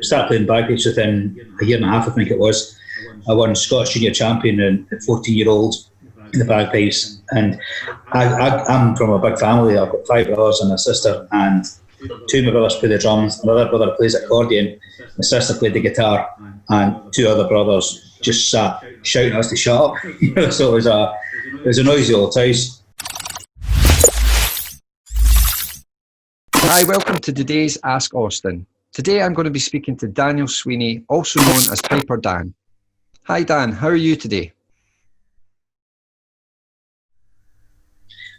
started playing bagpipes within a year and a half, I think it was. I won Scottish Junior Champion at 14-year-old in the bagpipes, and I'm from a big family. I've got 5 brothers and a sister, and 2 of my brothers play the drums, another brother plays accordion, my sister played the guitar, and 2 other brothers just sat shouting at us to shut up. So it was a noisy old house. Hi, welcome to today's Ask Austin. Today I'm going to be speaking to Daniel Sweeney, also known as Piperdan. Hi Dan, how are you today?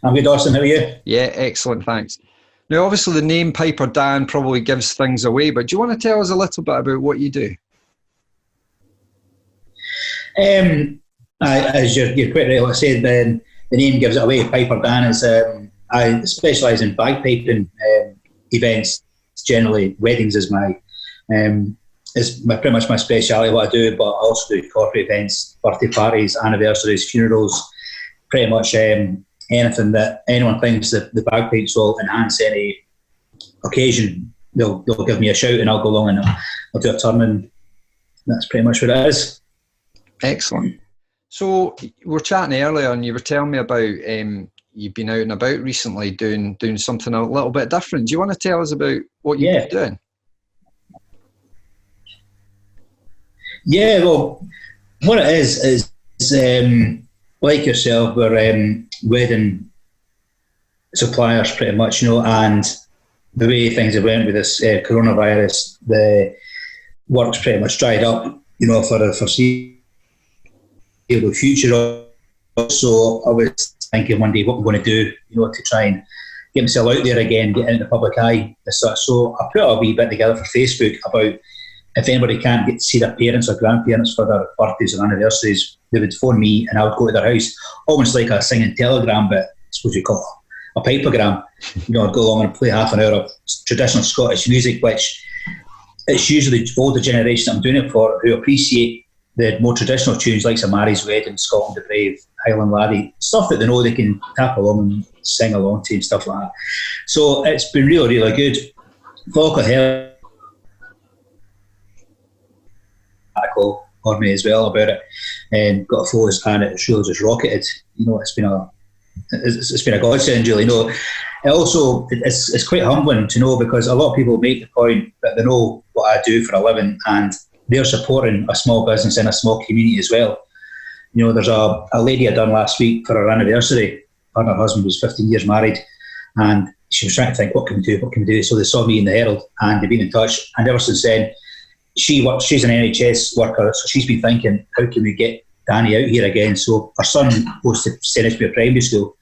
I'm good, Austin, how are you? Yeah, excellent, thanks. Now obviously the name Piperdan probably gives things away, but do you want to tell us a little bit about what you do? As you're quite right, like I said, the name gives it away. Piperdan is, I specialise in bagpiping events, generally weddings is pretty much my speciality, what I do, but I also do corporate events, birthday parties, anniversaries, funerals, pretty much anything that anyone thinks that the bagpipes will enhance any occasion, they'll give me a shout and I'll go along and I'll do a turn, and that's pretty much what it is. Excellent. So we were chatting earlier and you were telling me about you've been out and about recently doing something a little bit different. Do you want to tell us about what you've been doing? Yeah, well, what it is like yourself, we're wedding suppliers pretty much, and the way things have went with this coronavirus, the work's pretty much dried up, for the foreseeable future. So I was thinking one day what I'm going to do, to try and get myself out there again, get into the public eye as such. So I put a wee bit together for Facebook about if anybody can't get to see their parents or grandparents for their birthdays or anniversaries, they would phone me and I would go to their house, almost like a singing telegram, but I suppose you call it a pipogram. I'd go along and play half an hour of traditional Scottish music, which it's usually older generation that I'm doing it for, who appreciate the more traditional tunes like St Mary's Wedding, Scotland the Brave, Highland Laddie, stuff that they know they can tap along and sing along to and stuff like that. So it's been really, really good. Local Health article on me as well about it, and got a photos, and it's really just rocketed. It's been a godsend, really. It also it's quite humbling to know, because a lot of people make the point that they know what I do for a living and they're supporting a small business in a small community as well. There's a lady I done last week for her anniversary. Her and her husband was 15 years married, and she was trying to think, what can we do? So they saw me in the Herald and they've been in touch, and ever since then she's an NHS worker, so she's been thinking, how can we get Danny out here again? So her son goes to St Ishbia Primary School,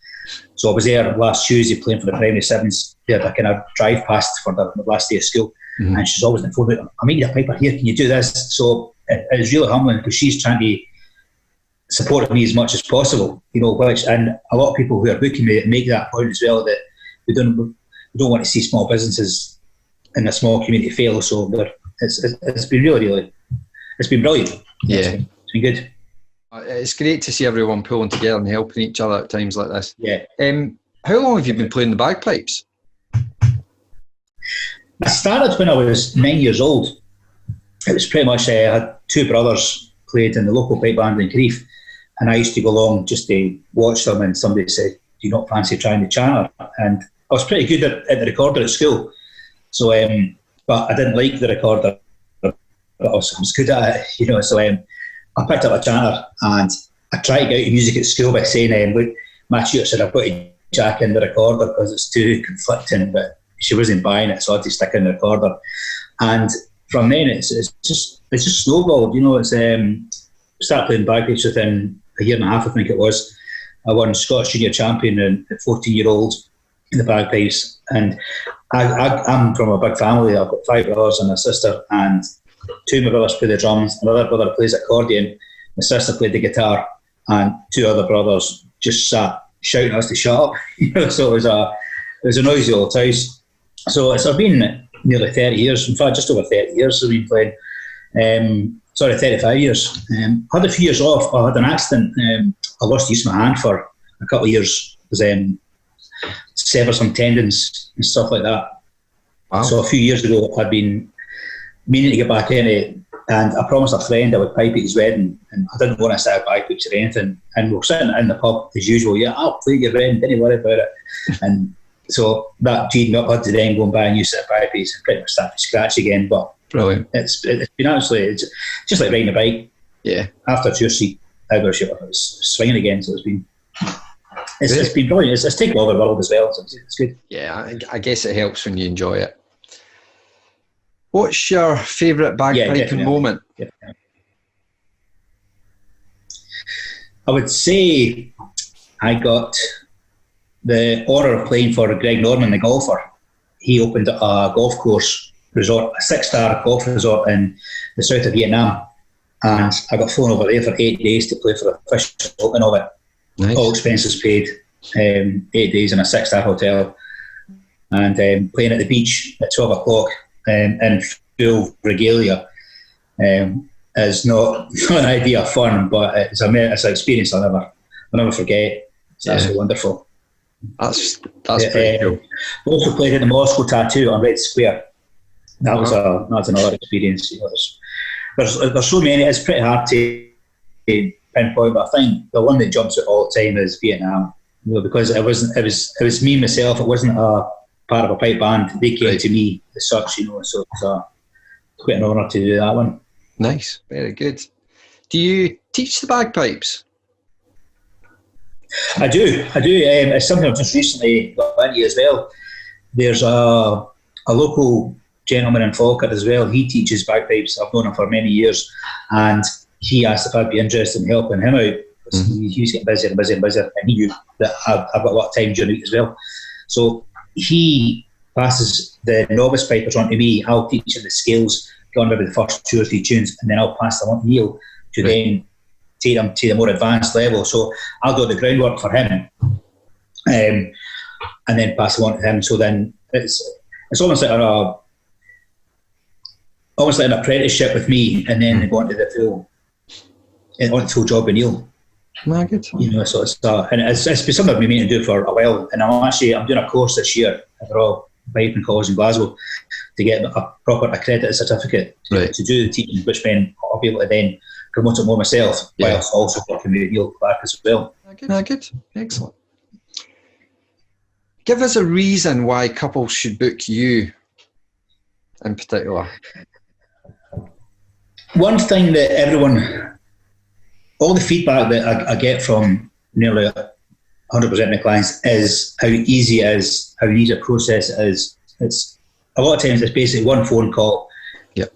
so I was there last Tuesday playing for the primary sevens. They had a kind of drive past for the last day of school. Mm-hmm. And she's always on the phone, I need a piper here, can you do this? So it is really humbling, because she's trying to support me as much as possible, and a lot of people who are booking me make that point as well, that we don't want to see small businesses in a small community fail. So it's been really, it's been brilliant. Yeah, it's been good. It's great to see everyone pulling together and helping each other at times like this. Yeah. How long have you been playing the bagpipes? I started when I was 9 years old. It was pretty much, I had 2 brothers played in the local pipe band in Crieff, and I used to go along just to watch them, and somebody said, do you not fancy trying the chanter? And I was pretty good at the recorder at school. So, but I didn't like the recorder, but I was good at it, so I picked up a chanter, and I tried to get out of music at school by saying, look, my tutor said I've got to jack in the recorder because it's too conflicting, but she wasn't buying it, so I had to stick in the recorder. And from then it's just snowballed. It's started playing bagpipes within a year and a half, I think it was. I won Scottish Junior Champion at 14-year-old in the bagpipes, and I'm from a big family. I've got 5 brothers and a sister, and 2 of my brothers play the drums, another brother plays accordion, my sister played the guitar, and 2 other brothers just sat shouting at us to shut up. So it was a noisy old house. So it's been nearly 30 years, in fact just over 30 years I've been playing. 35 years. Had a few years off. I had an accident. I lost use of my hand for a couple of years. It was severed some tendons and stuff like that. Wow. So a few years ago I'd been meaning to get back in it. And I promised a friend I would pipe at his wedding, and I didn't want to set out bagpipes or anything. And we're sitting in the pub as usual. Yeah, I'll play your wedding, don't worry about it. And so that G'd me up. I had to then go and buy a new set of bagpipes and pretty much start from scratch again. But brilliant. It's been absolutely, it's just like riding a bike. Yeah. After 2 or 3 hours, it was swinging again. So it's been brilliant. It's taken over the world as well. So it's good. Yeah, I guess it helps when you enjoy it. What's your favourite bagpiping moment? Yeah. I would say I got the honour of playing for Greg Norman, the golfer. He opened a golf course resort, a 6-star golf resort in the south of Vietnam. And I got flown over there for 8 days to play for the official opening of it. Nice. All expenses paid, 8 days in a 6-star hotel. And playing at the beach at 12 o'clock in full regalia is not an idea of fun, but it's an experience I'll never forget. It's absolutely wonderful. That's pretty cool. Also played at the Moscow Tattoo on Red Square. That was another experience. You know, there's so many. It's pretty hard to pinpoint, but I think the one that jumps out all the time is Vietnam. You know, because it was me myself. It wasn't a part of a pipe band. They came to me as such. You know, so it's quite an honour to do that one. Nice, very good. Do you teach the bagpipes? I do. It's something I've just recently got into as well. There's a local gentleman in Falkirk as well. He teaches bagpipes. I've known him for many years, and he asked if I'd be interested in helping him out. He was getting busier and busier and busier, and he knew that I've got a lot of time during the week as well. So he passes the novice pipers on to me. I'll teach him the scales, go on maybe the first 2 or 3 tunes, and then I'll pass them on to Neil to then take them to the more advanced level. So I'll do the groundwork for him, and then pass them on to him. So then it's almost like an apprenticeship with me, and then they go into the full job with Neil. No, good. You know, so it's been something I've been meaning to do for a while, and I'm doing a course this year at the Royal Piping College in Glasgow to get a proper accredited certificate to do the teaching, which then I'll be able to then promote it more myself, whilst also working with Neil Clark as well. Good. Excellent. Give us a reason why couples should book you in particular. One thing that all the feedback that I get from nearly 100% of my clients is how easy it is, how easy a process it is. It's a lot of times it's basically one phone call.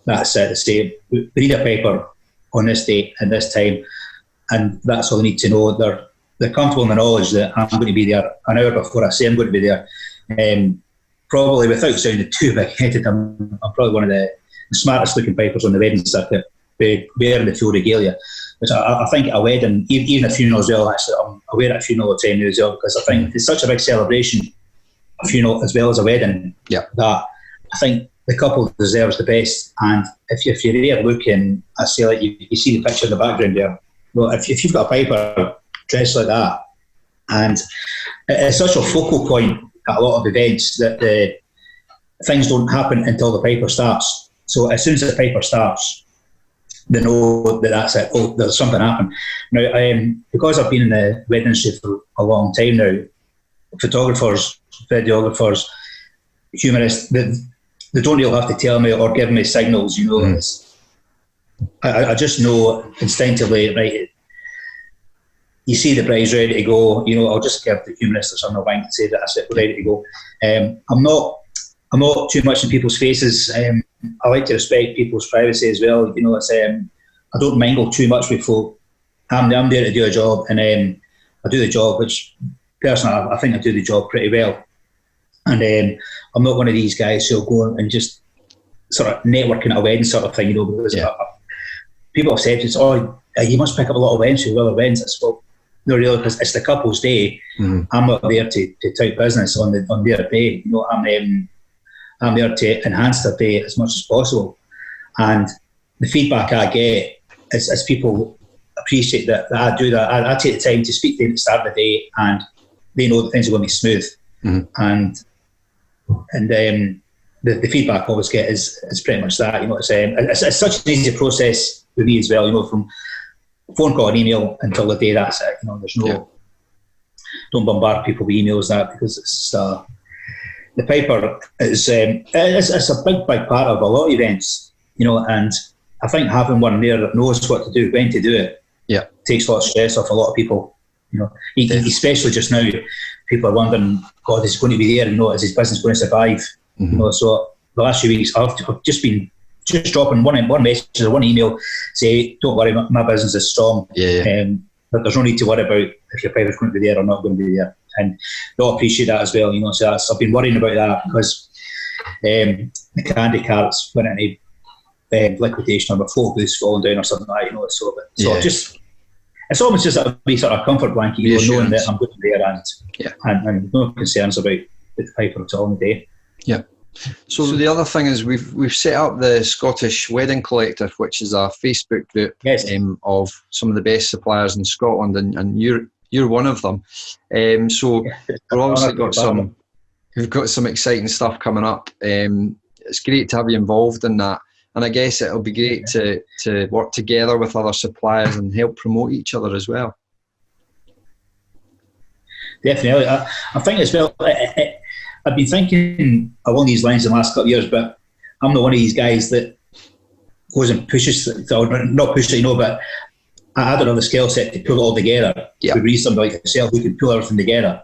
That's it. It's say, we need a paper on this date and this time, and that's all they need to know. They're comfortable in the knowledge that I'm going to be there an hour before I say I'm going to be there. Probably without sounding too big-headed, I'm probably one of the smartest looking pipers on the wedding circuit, wearing the full regalia, which I think at a wedding, even a funeral as well, actually, I wear at a funeral all the time now as well, because I think it's such a big celebration, a funeral as well as a wedding, that I think the couple deserves the best. And if you're there looking, I say, like you see the picture in the background there, well, if you've got a piper dressed like that, and it's such a focal point at a lot of events that things don't happen until the piper starts. So as soon as the piper starts, they know that that's it. Oh, there's something happened. Now, because I've been in the wedding industry for a long time now, photographers, videographers, humanists, they don't really have to tell me or give me signals. You know, I just know instinctively. Right, you see the bride's ready to go. You know, I'll just give the humanist or something a wink and say that that's it, we're ready to go. I'm not too much in people's faces. I like to respect people's privacy as well. You know, it's I don't mingle too much with folk. I'm there to do a job, and I do the job, which personally I think I do the job pretty well. And I'm not one of these guys who'll go and just sort of networking at a wedding sort of thing, you know, because people have said, you must pick up a lot of weddings for other weddings. It's, well, no, really, because it's the couple's day. I'm not there to tout business on their day. You know, I'm there to enhance their day as much as possible. And the feedback I get is people appreciate that I do that. I take the time to speak to them at the start of the day, and they know that things are going to be smooth. And the feedback I always get is pretty much that. It's such an easy process with me as well. From phone call and email until the day, that's it. There's no don't bombard people with emails because it's the Piper is it's a big part of a lot of events. And I think having one there that knows what to do, when to do it, takes a lot of stress off a lot of people. Especially just now, people are wondering, God, is he going to be there? Is his business going to survive? So the last few weeks, I've just been dropping one message or one email, say, don't worry, my business is strong. But there's no need to worry about if your Piper's going to be there or not going to be there. And they all appreciate that as well. So I've been worrying about that because the candy carts went into liquidation or my photo booths falling down or something like that. It's almost just a wee sort of comfort blanket, knowing that I'm going to be there and no concerns about the Piper at all in the day. Yeah. So the other thing is we've set up the Scottish Wedding Collective, which is a Facebook group of some of the best suppliers in Scotland, and you're one of them. So we've obviously we've got some exciting stuff coming up. It's great to have you involved in that. And I guess it'll be great to work together with other suppliers and help promote each other as well. Definitely. I think as well, I've been thinking along these lines in the last couple of years, but I'm not one of these guys that goes and pushes, or not pushes, but I don't have the skill set to pull it all together. We need somebody like yourself who can pull everything together,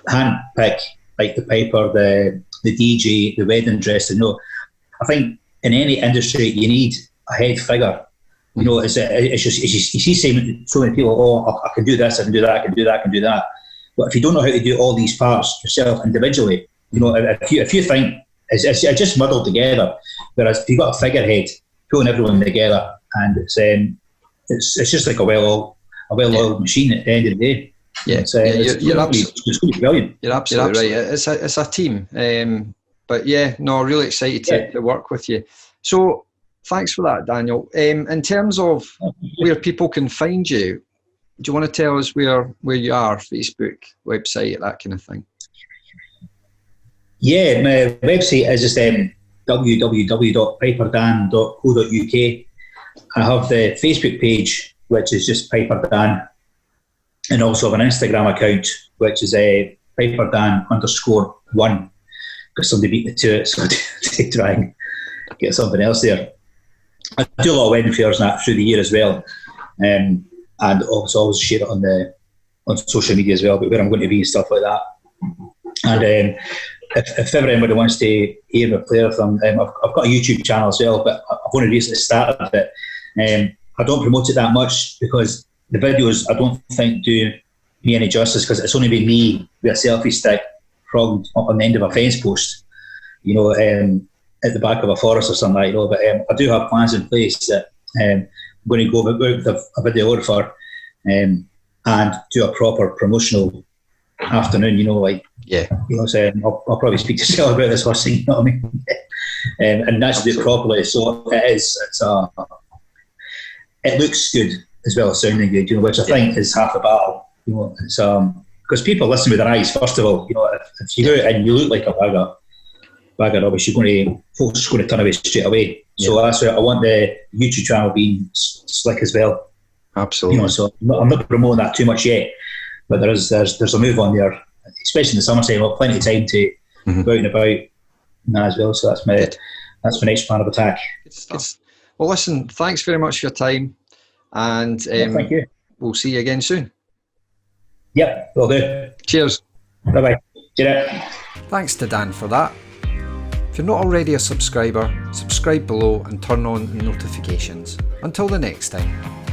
hand pick, like the Piper, the DJ, the wedding dress. I think in any industry, you need a head figure. It's just you see so many people. I can do this, I can do that, I can do that, I can do that. But if you don't know how to do all these parts yourself individually, if you think it's just muddled together. Whereas if you've got a figurehead pulling everyone together, and it's just like a well-oiled machine at the end of the day. It's going to be brilliant. You're absolutely right. It's a team. But really excited to work with you. So thanks for that, Daniel. In terms of where people can find you, do you want to tell us where you are, Facebook, website, that kind of thing? Yeah, my website is just www.piperdan.co.uk. I have the Facebook page, which is just Piperdan, and also have an Instagram account, which is Piperdan_1. Because somebody beat me to it, so to try and get something else there. I do a lot of wedding fairs and that through the year as well, and also always share it on social media as well, but where I'm going to be and stuff like that. And if ever anybody wants to hear me play with them, I've got a YouTube channel as well, but I've only recently started it. I don't promote it that much because the videos I don't think do me any justice, because it's only been me with a selfie stick on the end of a fence post, at the back of a forest or something like that. But I do have plans in place that I'm going to go with a videographer and do a proper promotional afternoon. Saying I'll probably speak to Sarah about this first thing. You know what I mean? And actually do it properly. So it looks good as well as sounding good. Which I think is half the battle. It's because people listen with their eyes, first of all. If you go out and you look like a bag of rubbish, folks are going to turn away straight away. So that's why I want the YouTube channel being slick as well. Absolutely. So I'm not promoting that too much yet, but there's a move on there, especially in the summer time. I've plenty of time to go out and about and that as well. So that's my next plan of attack. Well, listen, thanks very much for your time, and thank you. We'll see you again soon. Yep, will do. Cheers. Bye-bye. Cheers. Thanks to Dan for that. If you're not already a subscriber, subscribe below and turn on the notifications. Until the next time.